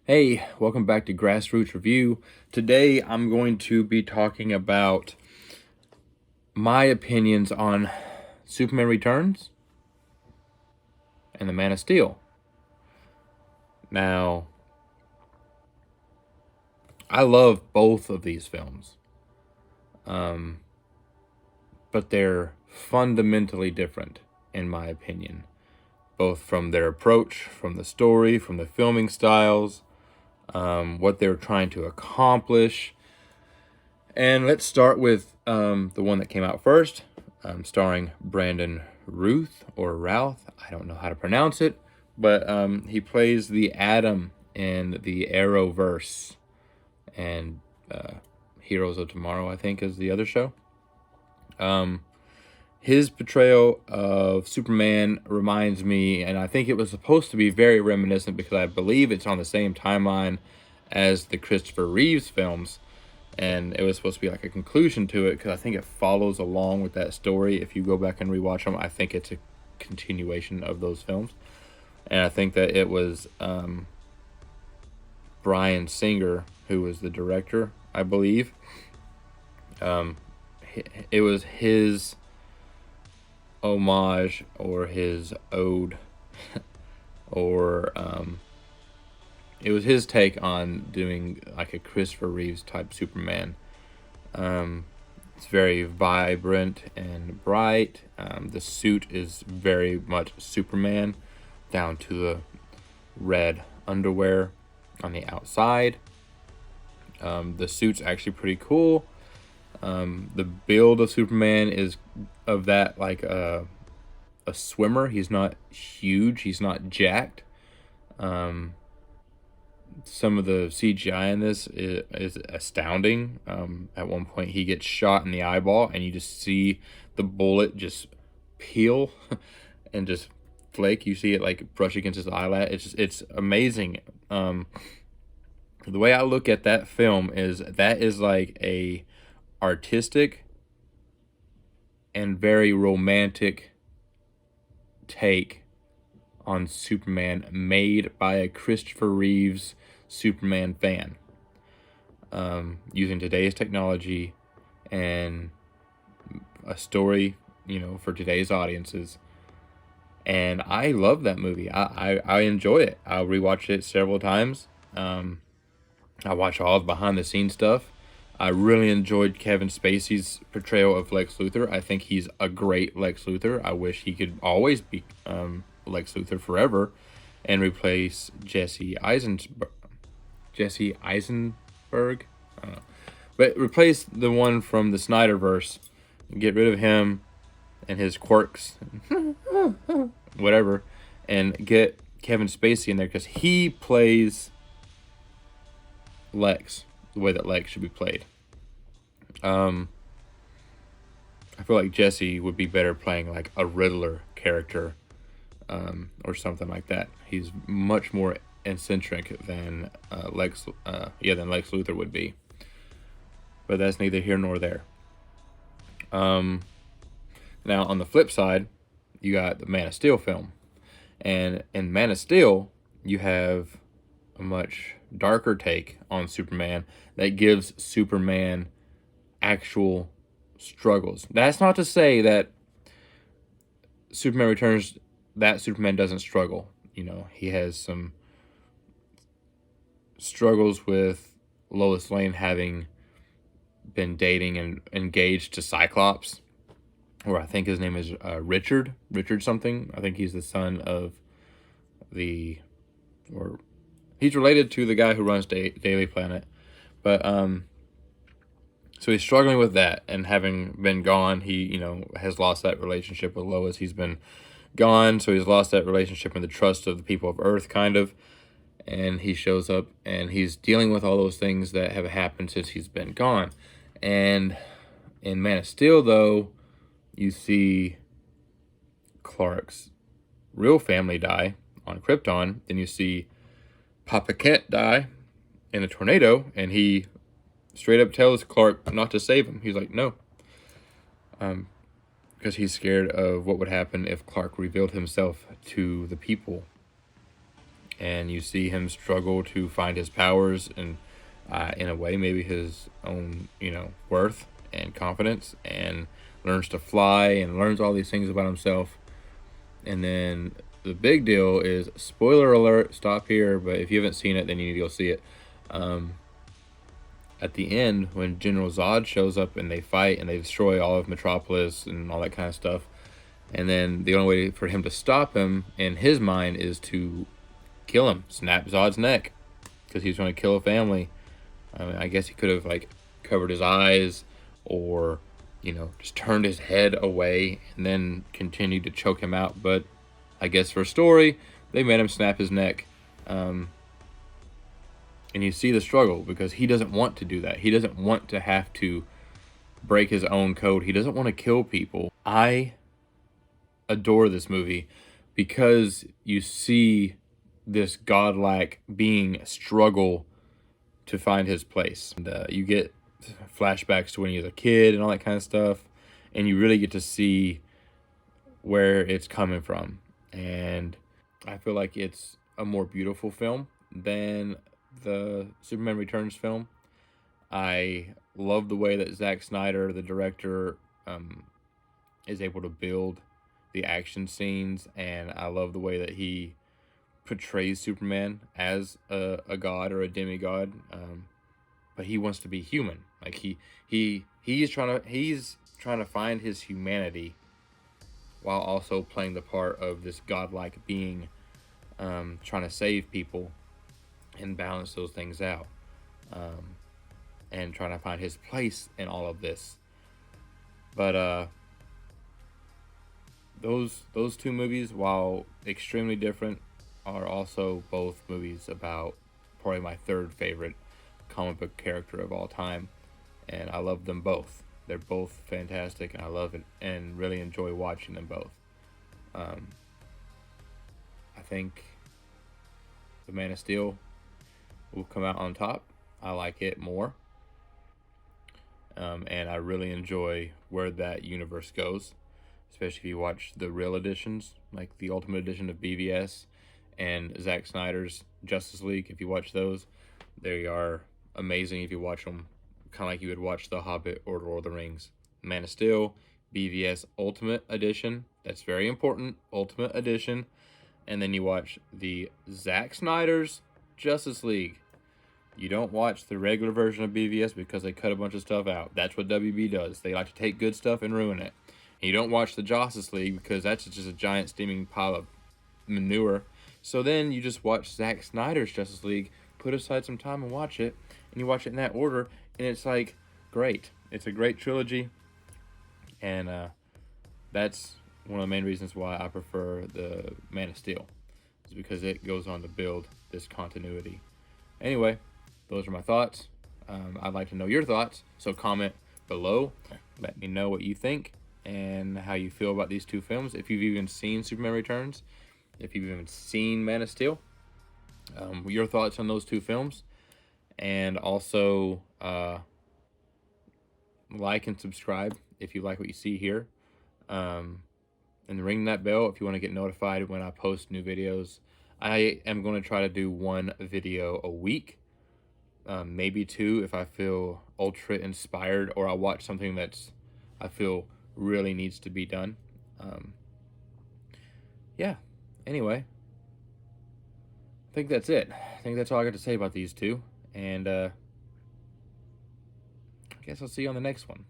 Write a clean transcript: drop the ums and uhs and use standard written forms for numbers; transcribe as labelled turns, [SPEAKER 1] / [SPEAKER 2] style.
[SPEAKER 1] Hey, welcome back to Grassroots Review. Today I'm going to be talking about my opinions on Superman Returns and The Man of Steel. Now, I love both of these films, but they're fundamentally different, in my opinion, both from their approach, from the story, from the filming styles, what they're trying to accomplish. And let's start with the one that came out first, starring Brandon Routh or Routh. I don't know how to pronounce it, but he plays the Atom in the Arrowverse, and Heroes of Tomorrow, I think, is the other show. His portrayal of Superman reminds me, and I think it was supposed to be very reminiscent because I believe it's on the same timeline as the Christopher Reeves films. And it was supposed to be like a conclusion to it because I think it follows along with that story. If you go back and rewatch them, I think it's a continuation of those films. And I think that it was Bryan Singer who was the director, I believe. It was his homage or his ode or it was his take on doing like a Christopher Reeves type Superman. It's very vibrant and bright. The suit is very much Superman, down to the red underwear on the outside. The suit's actually pretty cool. The build of Superman is of that like a swimmer. He's not huge. He's not jacked. Some of the CGI in this is astounding. At one point, he gets shot in the eyeball, and you just see the bullet just peel and just flake. You see it like brush against his eyelash. It's amazing. The way I look at that film is that is like a artistic and very romantic take on Superman made by a Christopher Reeves Superman fan, using today's technology and a story, for today's audiences. And I love that movie. I enjoy it. I'll rewatch it several times. I watch all the behind the scenes stuff. I really enjoyed Kevin Spacey's portrayal of Lex Luthor. I think he's a great Lex Luthor. I wish he could always be Lex Luthor forever and replace Jesse Eisenberg. I don't know. But replace the one from the Snyderverse. Get rid of him and his quirks, whatever, and get Kevin Spacey in there because he plays Lex the way that Lex should be played. I feel like Jesse would be better playing like a Riddler character, or something like that. He's much more eccentric than Lex Luthor would be. But that's neither here nor there. Now on the flip side, you got the Man of Steel film, and in Man of Steel, you have a much darker take on Superman that gives Superman actual struggles. That's not to say that Superman Returns, that Superman doesn't struggle. He has some struggles with Lois Lane having been dating and engaged to Cyclops, or I think his name is Richard something. I think he's the son of or he's related to the guy who runs Daily Planet. But so he's struggling with that, and having been gone, he has lost that relationship with Lois. He's been gone, so he's lost that relationship and the trust of the people of Earth, kind of. And he shows up, and he's dealing with all those things that have happened since he's been gone. And in Man of Steel, though, you see Clark's real family die on Krypton. Then you see Papa Kent die in a tornado, and he straight up tells Clark not to save him. He's like, no. Because he's scared of what would happen if Clark revealed himself to the people. and you see him struggle to find his powers and, in a way, maybe his own, worth and confidence, and learns to fly and learns all these things about himself. And then the big deal is, spoiler alert, stop here, but if you haven't seen it, then you need to go see it. At the end, when General Zod shows up and they fight and they destroy all of Metropolis and all that kind of stuff, and then the only way for him to stop him, in his mind, is to kill him, snap Zod's neck, because he's going to kill a family. I mean, I guess he could have, like, covered his eyes or, just turned his head away and then continued to choke him out. But I guess for story, they made him snap his neck. And you see the struggle, because he doesn't want to do that. He doesn't want to have to break his own code. He doesn't want to kill people. I adore this movie because you see this godlike being struggle to find his place. And, you get flashbacks to when he was a kid and all that kind of stuff, and you really get to see where it's coming from. And I feel like it's a more beautiful film than the Superman Returns film. I love the way that Zack Snyder, the director, is able to build the action scenes, and I love the way that he portrays Superman as a god or a demigod, but he wants to be human. Like he's trying to find his humanity while also playing the part of this godlike being, trying to save people and balance those things out, and trying to find his place in all of this. But those two movies, while extremely different, are also both movies about probably my third favorite comic book character of all time, and I love them both. They're both fantastic, and I love it and really enjoy watching them both. I think The Man of Steel will come out on top. I like it more, and I really enjoy where that universe goes, especially if you watch the real editions, like the Ultimate Edition of BVS and Zack Snyder's Justice League. If you watch those, they are amazing. If you watch them kind of like you would watch The Hobbit or Lord of the Rings. Man of Steel, BVS Ultimate Edition, that's very important, Ultimate Edition. And then you watch the Zack Snyder's Justice League. You don't watch the regular version of BVS because they cut a bunch of stuff out. That's what WB does. They like to take good stuff and ruin it. And you don't watch the Justice League because that's just a giant steaming pile of manure. So then you just watch Zack Snyder's Justice League, put aside some time and watch it, and you watch it in that order, and it's like great. It's a great trilogy, and that's one of the main reasons why I prefer the Man of Steel, is because it goes on to build this continuity. Anyway, those are my thoughts. I'd like to know your thoughts, so comment below. Let me know what you think and how you feel about these two films. If you've even seen Superman Returns, if you've even seen Man of Steel, your thoughts on those two films. And also like and subscribe if you like what you see here, and ring that bell if you want to get notified when I post new videos. I am going to try to do one video a week, maybe two if I feel ultra inspired, or I watch something that's I feel really needs to be done. Yeah, anyway, I think that's it. I think that's all I got to say about these two, and I guess I'll see you on the next one.